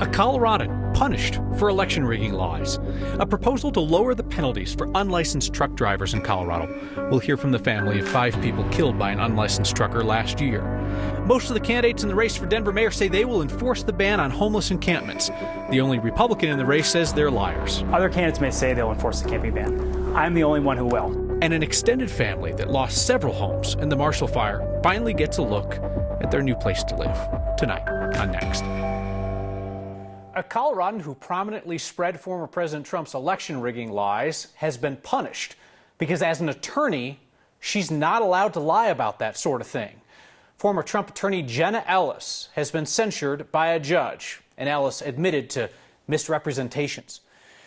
A Coloradan punished for election rigging lies. A proposal to lower the penalties for unlicensed truck drivers in Colorado. We'll hear from the family of 5 people killed by an unlicensed trucker last year. Most of the candidates in the race for Denver mayor say they will enforce the ban on homeless encampments. The only Republican in the race says they're liars. Other candidates may say they'll enforce the camping ban. I'm the only one who will. And an extended family that lost several homes in the Marshall Fire finally gets a look at their new place to live. Tonight on Next. A Coloradan who prominently spread former President Trump's election rigging lies has been punished because as an attorney, she's not allowed to lie about that sort of thing. Former Trump attorney Jenna Ellis has been censured by a judge, and Ellis admitted to misrepresentations.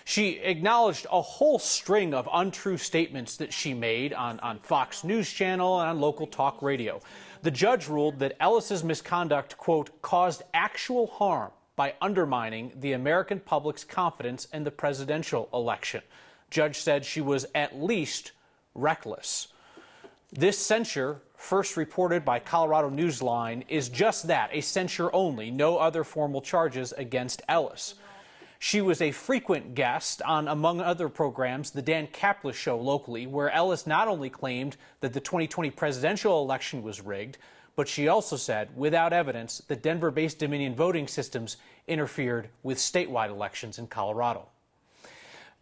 She acknowledged a whole string of untrue statements that she made on Fox News Channel and on local talk radio. The judge ruled that Ellis's misconduct, quote, caused actual harm by undermining the American public's confidence in the presidential election. Judge said she was at least reckless. This censure, first reported by Colorado Newsline, is just that, a censure only, no other formal charges against Ellis. She was a frequent guest on, among other programs, the Dan Caplis Show locally, where Ellis not only claimed that the 2020 presidential election was rigged, but she also said, without evidence, that Denver-based Dominion voting systems interfered with statewide elections in Colorado.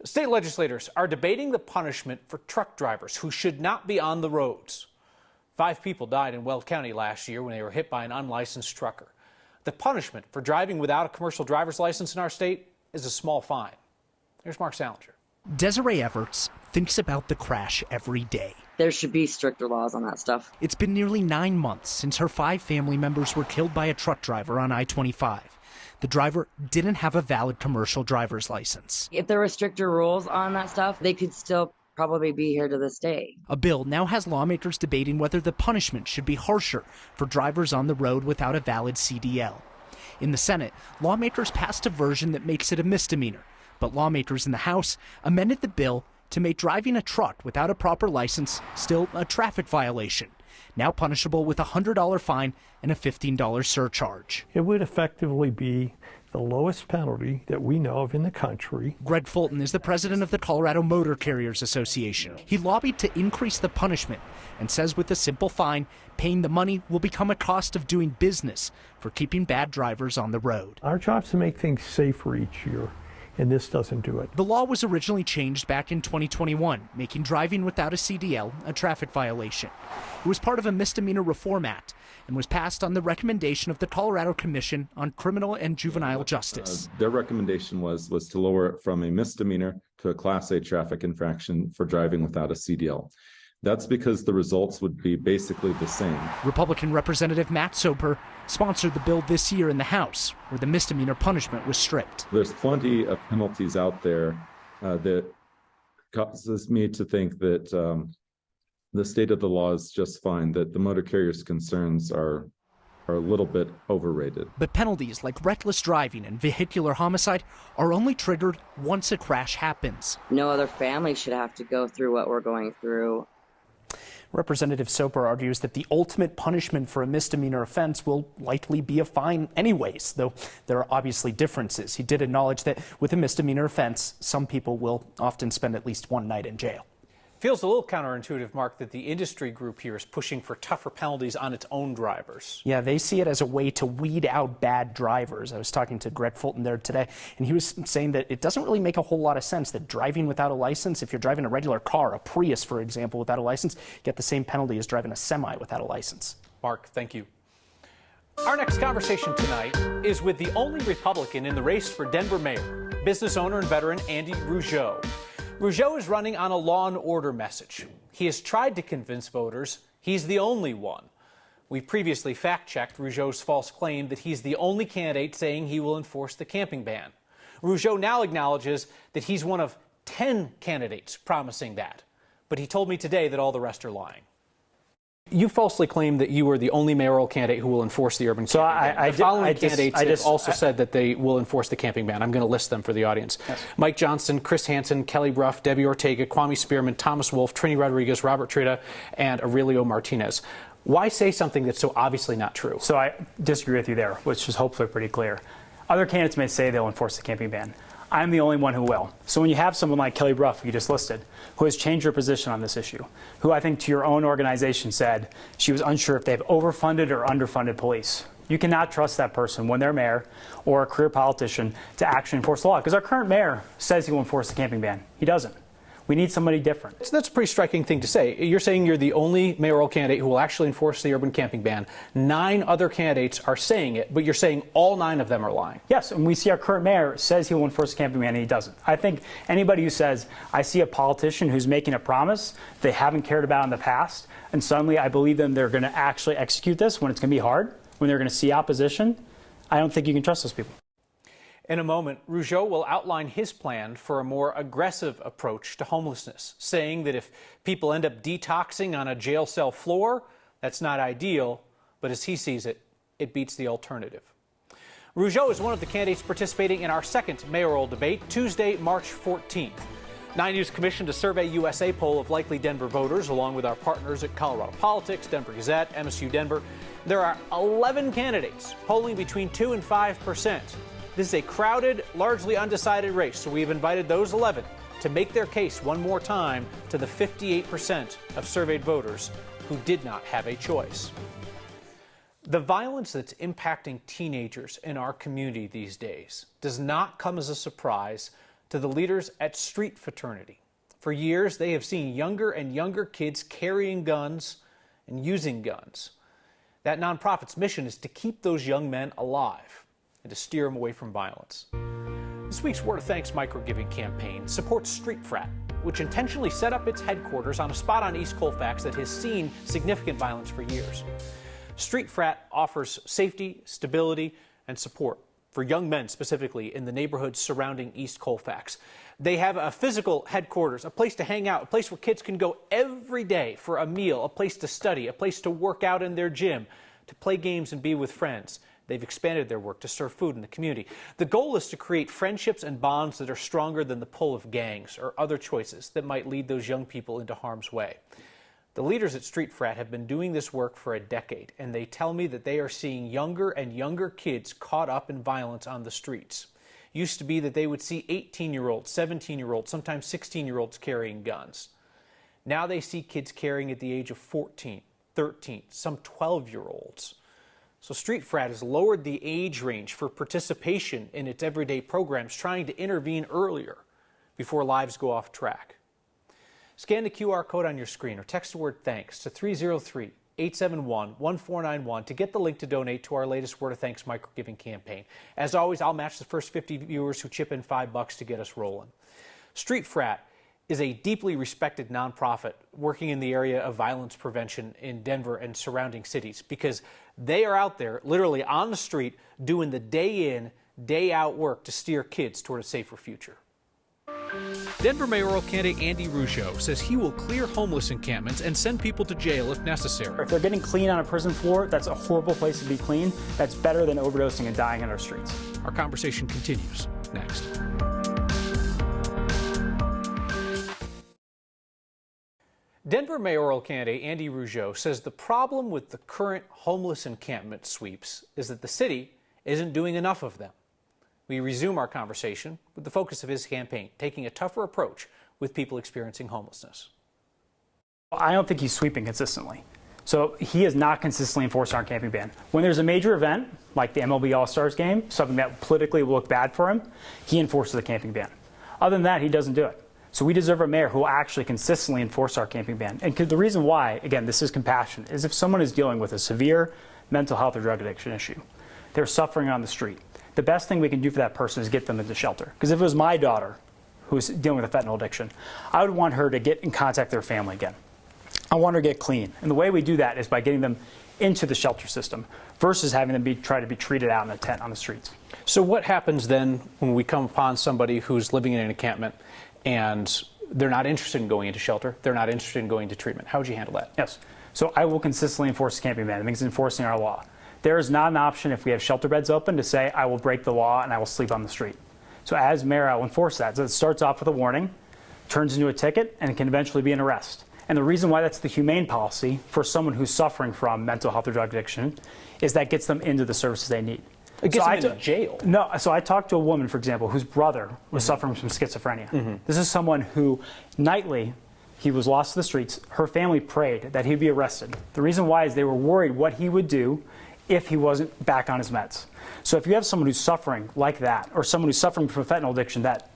State legislators are debating the punishment for truck drivers who should not be on the roads. 5 people died in Weld County last year when they were hit by an unlicensed trucker. The punishment for driving without a commercial driver's license in our state is a small fine. Here's Mark Salinger. Desiree Everts thinks about the crash every day. There should be stricter laws on that stuff. It's been nearly 9 months since her 5 family members were killed by a truck driver on I-25. The driver didn't have a valid commercial driver's license. If there were stricter rules on that stuff, they could still probably be here to this day. A bill now has lawmakers debating whether the punishment should be harsher for drivers on the road without a valid CDL. In the Senate, lawmakers passed a version that makes it a misdemeanor, but lawmakers in the House amended the bill to make driving a truck without a proper license still a traffic violation, now punishable with a $100 fine and a $15 surcharge. It would effectively be the lowest penalty that we know of in the country. Greg Fulton is the president of the Colorado Motor Carriers Association. He lobbied to increase the punishment and says with a simple fine, paying the money will become a cost of doing business for keeping bad drivers on the road. Our job is to make things safer each year, and this doesn't do it. The law was originally changed back in 2021, making driving without a CDL a traffic violation. It was part of a misdemeanor reform act and was passed on the recommendation of the Colorado Commission on Criminal and Juvenile Justice. Their recommendation was to lower it from a misdemeanor to a Class A traffic infraction for driving without a CDL. That's because the results would be basically the same. Republican Representative Matt Soper sponsored the bill this year in the House, where the misdemeanor punishment was stripped. There's plenty of penalties out there that causes me to think that the state of the law is just fine, that the motor carrier's concerns are a little bit overrated. But penalties like reckless driving and vehicular homicide are only triggered once a crash happens. No other family should have to go through what we're going through. Representative Soper argues that the ultimate punishment for a misdemeanor offense will likely be a fine anyways, though there are obviously differences. He did acknowledge that with a misdemeanor offense, some people will often spend at least 1 night in jail. Feels a little counterintuitive, Mark, that the industry group here is pushing for tougher penalties on its own drivers. Yeah, they see it as a way to weed out bad drivers. I was talking to Greg Fulton there today, and he was saying that it doesn't really make a whole lot of sense that driving without a license, if you're driving a regular car, a Prius, for example, without a license, you get the same penalty as driving a semi without a license. Mark, thank you. Our next conversation tonight is with the only Republican in the race for Denver mayor, business owner and veteran Andy Rougeau. Rougeau is running on a law and order message. He has tried to convince voters he's the only one. We previously fact-checked Rougeau's false claim that he's the only candidate saying he will enforce the camping ban. Rougeau now acknowledges that he's one of 10 candidates promising that, but he told me today that all the rest are lying. You falsely claimed that you were the only mayoral candidate who will enforce the urban camping ban. The following candidates have also said that they will enforce the camping ban. I'm going to list them for the audience. Yes. Mike Johnson, Chris Hansen, Kelly Brough, Debbie Ortega, Kwame Spearman, Thomas Wolf, Trini Rodriguez, Robert Trita, and Aurelio Martinez. Why say something that's so obviously not true? So I disagree with you there, which is hopefully pretty clear. Other candidates may say they'll enforce the camping ban. I'm the only one who will. So when you have someone like Kelly Brough, who you just listed, who has changed her position on this issue, who I think to your own organization said she was unsure if they have overfunded or underfunded police, you cannot trust that person when they're mayor or a career politician to actually enforce the law. Because our current mayor says he will enforce the camping ban. He doesn't. We need somebody different. So that's a pretty striking thing to say. You're saying you're the only mayoral candidate who will actually enforce the urban camping ban. 9 other candidates are saying it, but you're saying all 9 of them are lying. Yes, and we see our current mayor says he will enforce the camping ban, and he doesn't. I think anybody who says, I see a politician who's making a promise they haven't cared about in the past, and suddenly I believe them they're going to actually execute this when it's going to be hard, when they're going to see opposition, I don't think you can trust those people. In a moment, Rougeau will outline his plan for a more aggressive approach to homelessness, saying that if people end up detoxing on a jail cell floor, that's not ideal, but as he sees it, it beats the alternative. Rougeau is one of the candidates participating in our second mayoral debate, Tuesday, March 14th. 9 News commissioned a Survey USA poll of likely Denver voters, along with our partners at Colorado Politics, Denver Gazette, MSU Denver. There are 11 candidates polling between 2 and 5%. This is a crowded, largely undecided race, so we have invited those 11 to make their case one more time to the 58% of surveyed voters who did not have a choice. The violence that's impacting teenagers in our community these days does not come as a surprise to the leaders at Street Fraternity. For years, they have seen younger and younger kids carrying guns and using guns. That nonprofit's mission is to keep those young men alive and to steer them away from violence. This week's Word of Thanks micro-giving campaign supports Street Frat, which intentionally set up its headquarters on a spot on East Colfax that has seen significant violence for years. Street Frat offers safety, stability, and support for young men specifically in the neighborhoods surrounding East Colfax. They have a physical headquarters, a place to hang out, a place where kids can go every day for a meal, a place to study, a place to work out in their gym, to play games and be with friends. They've expanded their work to serve food in the community. The goal is to create friendships and bonds that are stronger than the pull of gangs or other choices that might lead those young people into harm's way. The leaders at Street Frat have been doing this work for a decade, and they tell me that they are seeing younger and younger kids caught up in violence on the streets. Used to be that they would see 18-year-olds, 17-year-olds, sometimes 16-year-olds carrying guns. Now they see kids carrying at the age of 14, 13, some 12-year-olds. So Street Frat has lowered the age range for participation in its everyday programs, trying to intervene earlier before lives go off track. Scan the QR code on your screen or text the word THANKS to 303-871-1491 to get the link to donate to our latest Word of Thanks micro-giving campaign. As always, I'll match the first 50 viewers who chip in $5 to get us rolling. Street Frat is a deeply respected nonprofit working in the area of violence prevention in Denver and surrounding cities because they are out there literally on the street doing the day in, day out work to steer kids toward a safer future. Denver mayoral candidate Andy Rougeau says he will clear homeless encampments and send people to jail if necessary. If they're getting clean on a prison floor, that's a horrible place to be clean. That's better than overdosing and dying on our streets. Our conversation continues next. Denver mayoral candidate Andy Rougeau says the problem with the current homeless encampment sweeps is that the city isn't doing enough of them. We resume our conversation with the focus of his campaign, taking a tougher approach with people experiencing homelessness. I don't think he's sweeping consistently. So he has not consistently enforced our camping ban. When there's a major event, like the MLB All-Stars game, something that politically will look bad for him, he enforces the camping ban. Other than that, he doesn't do it. So we deserve a mayor who will actually consistently enforce our camping ban. And the reason why, again, this is compassion, is if someone is dealing with a severe mental health or drug addiction issue, they're suffering on the street, the best thing we can do for that person is get them into shelter. Because if it was my daughter who was dealing with a fentanyl addiction, I would want her to get in contact with their family again. I want her to get clean. And the way we do that is by getting them into the shelter system versus having them try to be treated out in a tent on the streets. So what happens then when we come upon somebody who's living in an encampment and they're not interested in going into shelter, they're not interested in going to treatment? How would you handle that? Yes. So I will consistently enforce the camping ban. It means enforcing our law. There is not an option if we have shelter beds open to say I will break the law and I will sleep on the street. So as mayor, I will enforce that. So it starts off with a warning, turns into a ticket, and it can eventually be an arrest. And the reason why that's the humane policy for someone who's suffering from mental health or drug addiction is that gets them into the services they need. It gets them into jail. No, so I talked to a woman, for example, whose brother was suffering from schizophrenia. This is someone who nightly, he was lost to the streets. Her family prayed that he'd be arrested. The reason why is they were worried what he would do if he wasn't back on his meds. So if you have someone who's suffering like that, or someone who's suffering from fentanyl addiction that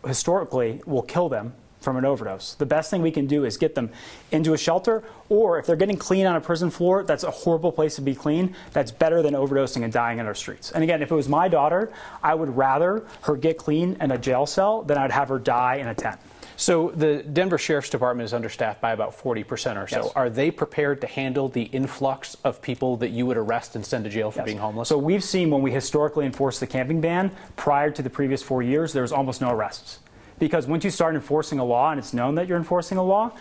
historically will kill them from an overdose, the best thing we can do is get them into a shelter, or if they're getting clean on a prison floor, that's a horrible place to be clean. That's better than overdosing and dying in our streets. And again, if it was my daughter, I would rather her get clean in a jail cell than I'd have her die in a tent. So the Denver Sheriff's Department is understaffed by about 40% or so. Yes. Are they prepared to handle the influx of people that you would arrest and send to jail for being homeless? So we've seen when we historically enforced the camping ban, prior to the previous 4 years, there was almost no arrests. Because once you start enforcing a law and it's known that you're enforcing a law,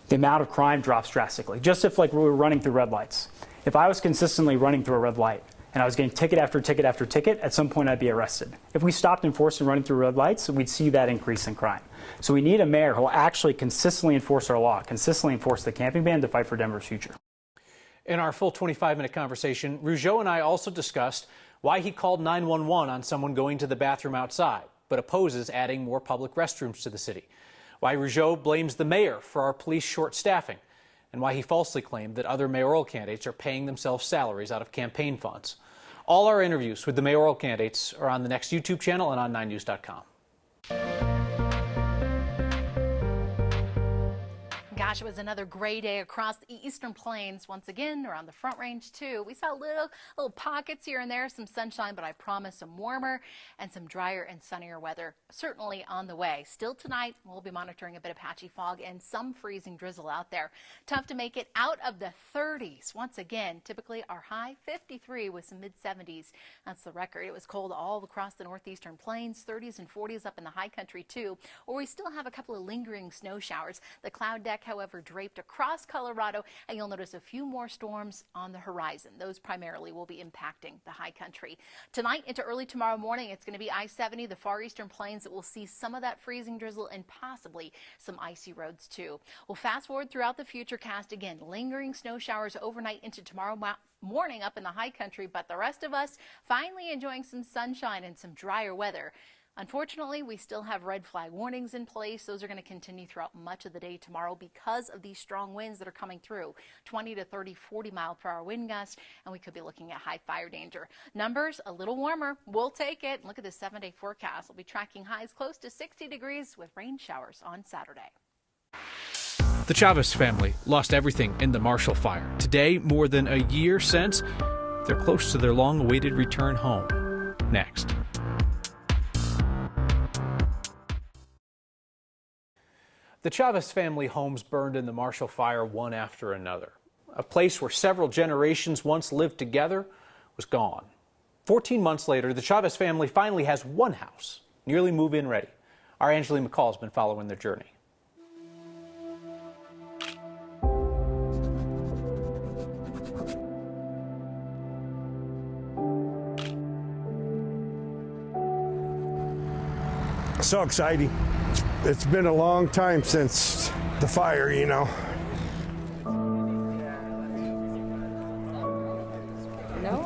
the amount of crime drops drastically. Just if like we were running through red lights. If I was consistently running through a red light and I was getting ticket after ticket after ticket, at some point I'd be arrested. If we stopped enforcing running through red lights, we'd see that increase in crime. So we need a mayor who will actually consistently enforce our law, consistently enforce the camping ban to fight for Denver's future. In our full 25-minute conversation, Rougeau and I also discussed why he called 911 on someone going to the bathroom outside, but opposes adding more public restrooms to the city, why Rougeau blames the mayor for our police short staffing, and why he falsely claimed that other mayoral candidates are paying themselves salaries out of campaign funds. All our interviews with the mayoral candidates are on the Next YouTube channel and on 9news.com. Gosh, it was another gray day across the eastern plains. Once again, around the Front Range, too. We saw little pockets here and there, some sunshine, but I promise some warmer and some drier and sunnier weather certainly on the way. Still tonight, we'll be monitoring a bit of patchy fog and some freezing drizzle out there. Tough to make it out of the 30s. Once again, typically our high 53 with some mid-70s. That's the record. It was cold all across the northeastern plains, 30s and 40s up in the high country, too, where we still have a couple of lingering snow showers. The cloud deck, however, draped across Colorado, and you'll notice a few more storms on the horizon. Those primarily will be impacting the high country. Tonight into early tomorrow morning, it's going to be I-70, the far eastern plains, that will see some of that freezing drizzle and possibly some icy roads too. We'll fast forward throughout the future cast. Again, lingering snow showers overnight into tomorrow morning up in the high country, but the rest of us finally enjoying some sunshine and some drier weather. Unfortunately, we still have red flag warnings in place. Those are going to continue throughout much of the day tomorrow because of these strong winds that are coming through. 20 to 30, 40 mile per hour wind gusts, and we could be looking at high fire danger. Numbers a little warmer. We'll take it. Look at the 7-day forecast. We'll be tracking highs close to 60 degrees with rain showers on Saturday. The Chavez family lost everything in the Marshall Fire. Today, more than a year since, they're close to their long-awaited return home. Next. The Chavez family homes burned in the Marshall Fire one after another. A place where several generations once lived together was gone. 14 months later, the Chavez family finally has one house, nearly move-in ready. Our Angeline McCall has been following their journey. So exciting. It's been a long time since the fire, you know.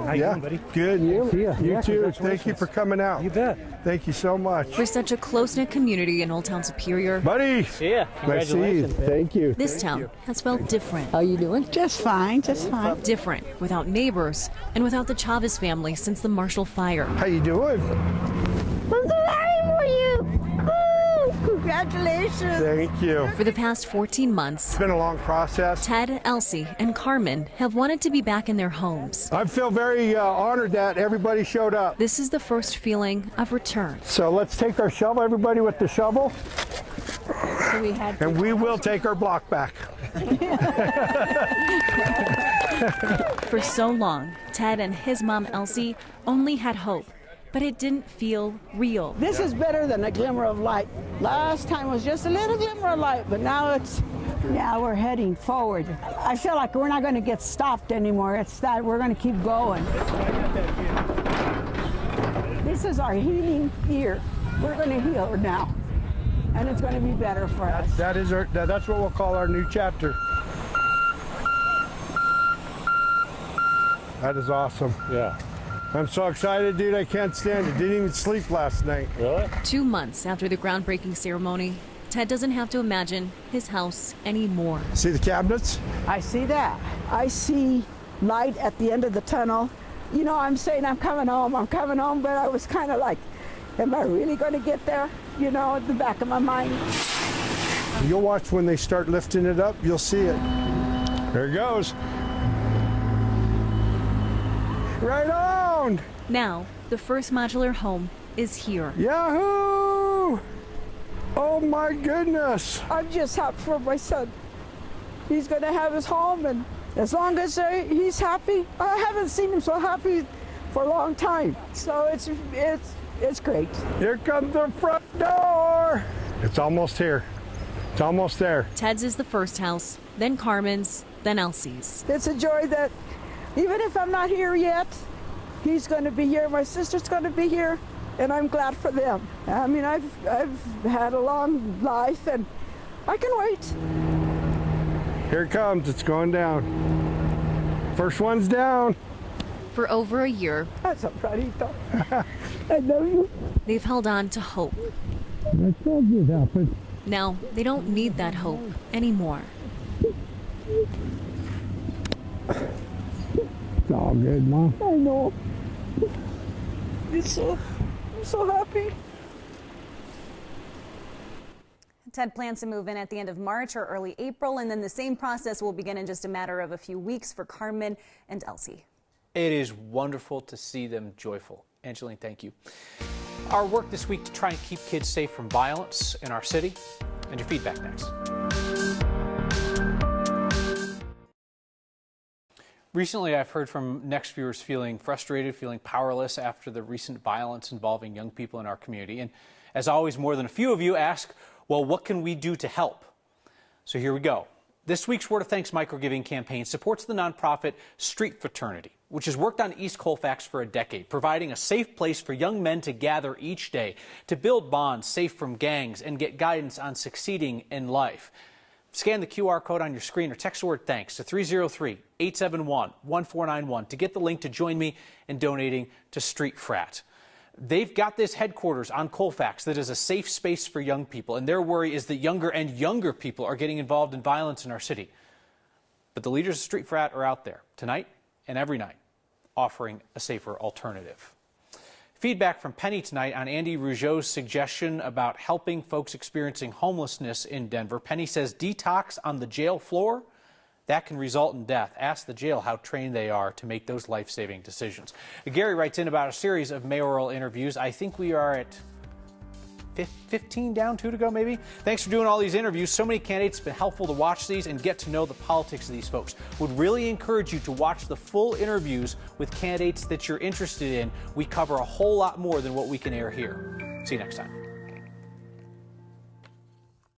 How you doing, buddy? Good, and you? Yeah. You too. Thank you for coming out. You bet. Thank you so much. We're such a close-knit community in Old Town Superior. Buddy! Yeah, Nice to see you. Thank you. This town has felt different. How you doing? Just fine, just fine. Different without neighbors and without the Chavez family since the Marshall Fire. How you doing? I'm so happy for you. Woo! Congratulations. Thank you. For the past 14 months, It's been a long process. Ted, Elsie, and Carmen have wanted to be back in their homes. I feel very honored that everybody showed up. This is the first feeling of return. So let's take our shovel, everybody with the shovel, and we will take our block back. For so long, Ted and his mom, Elsie, only had hope, but it didn't feel real. This is better than a glimmer of light. Last time was just a little glimmer of light, but now we're heading forward. I feel like we're not going to get stopped anymore. It's that we're going to keep going. This is our healing year. We're going to heal now, and it's going to be better for us. That's what we'll call our new chapter. That is awesome. Yeah. I'm so excited, dude. I can't stand it. Didn't even sleep last night. Really? 2 months after the groundbreaking ceremony, Ted doesn't have to imagine his house anymore. See the cabinets? I see that. I see light at the end of the tunnel. You know, I'm saying I'm coming home, but I was kind of like, am I really going to get there? You know, at the back of my mind. You'll watch when they start lifting it up, you'll see it. There it goes. Right on! Now, the first modular home is here. Yahoo! Oh my goodness! I'm just happy for my son. He's going to have his home, and as long as he's happy, I haven't seen him so happy for a long time. So it's great. Here comes the front door. It's almost here. It's almost there. Ted's is the first house, then Carmen's, then Elsie's. It's a joy that even if I'm not here yet, he's going to be here. My sister's going to be here, and I'm glad for them. I mean, I've had a long life, and I can wait. Here it comes. It's going down. First one's down. For over a year, That's a Pradito. I love you. they've held on to hope. I told you it happened. Now, they don't need that hope anymore. It's all good, Mom. I know. I'm so happy. Ted plans to move in at the end of March or early April, and then the same process will begin in just a matter of a few weeks for Carmen and Elsie. It is wonderful to see them joyful. Angeline, thank you. Our work this week to try and keep kids safe from violence in our city, and your feedback next. Recently, I've heard from Next viewers feeling frustrated, feeling powerless after the recent violence involving young people in our community. And as always, more than a few of you ask, well, what can we do to help? So here we go. This week's Word of Thanks microgiving campaign supports the nonprofit Street Fraternity, which has worked on East Colfax for a decade, providing a safe place for young men to gather each day, to build bonds safe from gangs, and get guidance on succeeding in life. Scan the QR code on your screen or text the word THANKS to 303-871-1491 to get the link to join me in donating to Street Frat. They've got this headquarters on Colfax that is a safe space for young people, and their worry is that younger and younger people are getting involved in violence in our city. But the leaders of Street Frat are out there tonight and every night offering a safer alternative. Feedback from Penny tonight on Andy Rougeau's suggestion about helping folks experiencing homelessness in Denver. Penny says detox on the jail floor, that can result in death. Ask the jail how trained they are to make those life-saving decisions. Gary writes in about a series of mayoral interviews. I think we are at 15 down, 2 to go maybe. Thanks for doing all these interviews. So many candidates. It's been helpful to watch these and get to know the politics of these folks. Would really encourage you to watch the full interviews with candidates that you're interested in. We cover a whole lot more than what we can air here. See you next time.